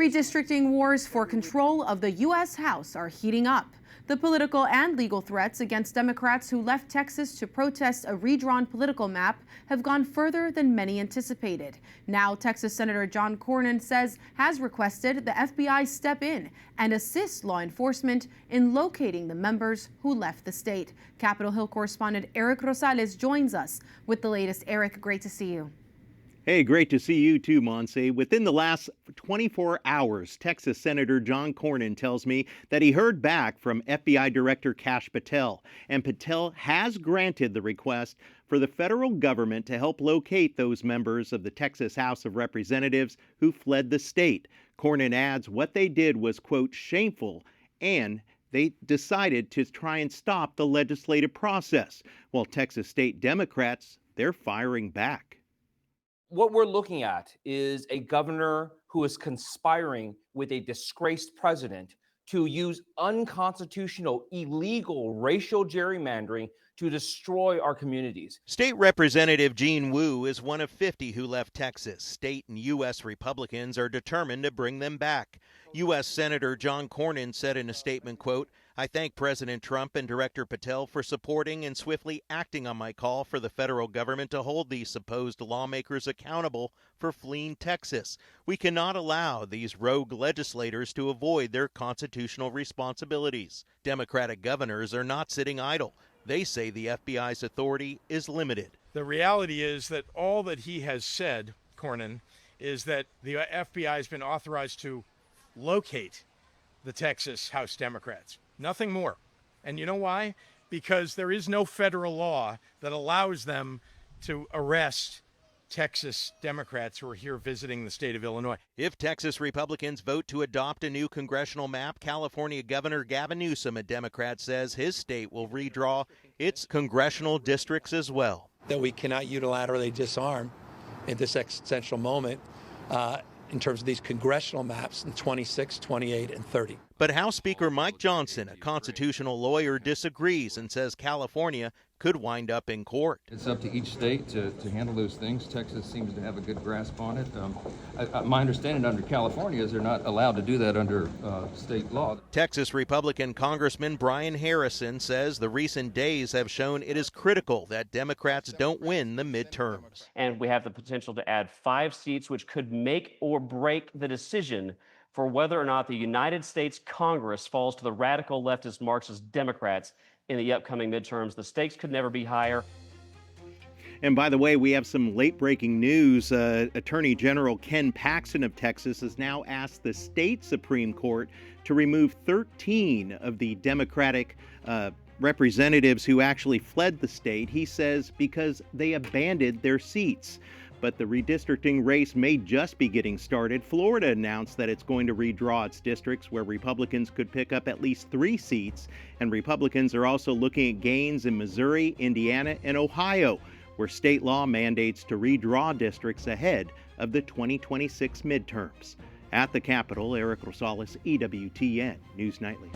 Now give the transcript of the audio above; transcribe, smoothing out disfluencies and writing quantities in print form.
Redistricting wars for control of the U.S. House are heating up. The political and legal threats against Democrats who left Texas to protest a redrawn political map have gone further than many anticipated. Now, Texas Senator John Cornyn has requested the FBI step in and assist law enforcement in locating the members who left the state. Capitol Hill correspondent Erik Rosales joins us with the latest. Erik, great to see you. Hey, great to see you too, Monse. Within the last 24 hours, Texas Senator John Cornyn tells me that he heard back from FBI Director Kash Patel, and Patel has granted the request for the federal government to help locate those members of the Texas House of Representatives who fled the state. Cornyn adds what they did was, quote, shameful, and they decided to try and stop the legislative process. While Texas state Democrats, they're firing back. What we're looking at is a governor who is conspiring with a disgraced president to use unconstitutional, illegal racial gerrymandering to destroy our communities. State Representative Jean Wu is one of 50 who left Texas. State and U.S. Republicans are determined to bring them back. U.S. Senator John Cornyn said in a statement, quote, I thank President Trump and Director Patel for supporting and swiftly acting on my call for the federal government to hold these supposed lawmakers accountable for fleeing Texas. We cannot allow these rogue legislators to avoid their constitutional responsibilities. Democratic governors are not sitting idle. They say the FBI's authority is limited. The reality is that all that he has said, Cornyn, is that the FBI has been authorized to locate the Texas House Democrats. Nothing more. And you know why? Because there is no federal law that allows them to arrest Texas Democrats who are here visiting the state of Illinois. If Texas Republicans vote to adopt a new congressional map, California Governor Gavin Newsom, a Democrat, says his state will redraw its congressional districts as well. That we cannot unilaterally disarm in this existential moment in terms of these congressional maps in 26, 28, and 30. But House Speaker Mike Johnson, a constitutional lawyer, disagrees and says California could wind up in court. It's up to each state to handle those things. Texas seems to have a good grasp on it. My understanding under California is they're not allowed to do that under state law. Texas Republican Congressman Brian Harrison says the recent days have shown it is critical that Democrats don't win the midterms. And we have the potential to add 5 seats, which could make or break the decision for whether or not the United States Congress falls to the radical leftist Marxist Democrats in the upcoming midterms. The stakes could never be higher. And by the way, we have some late-breaking news. Attorney General Ken Paxton of Texas has now asked the state Supreme Court to remove 13 of the Democratic representatives who actually fled the state. He says because they abandoned their seats. But the redistricting race may just be getting started. Florida announced that it's going to redraw its districts where Republicans could pick up at least 3 seats. And Republicans are also looking at gains in Missouri, Indiana, and Ohio, where state law mandates to redraw districts ahead of the 2026 midterms. At the Capitol, Erik Rosales, EWTN News Nightly.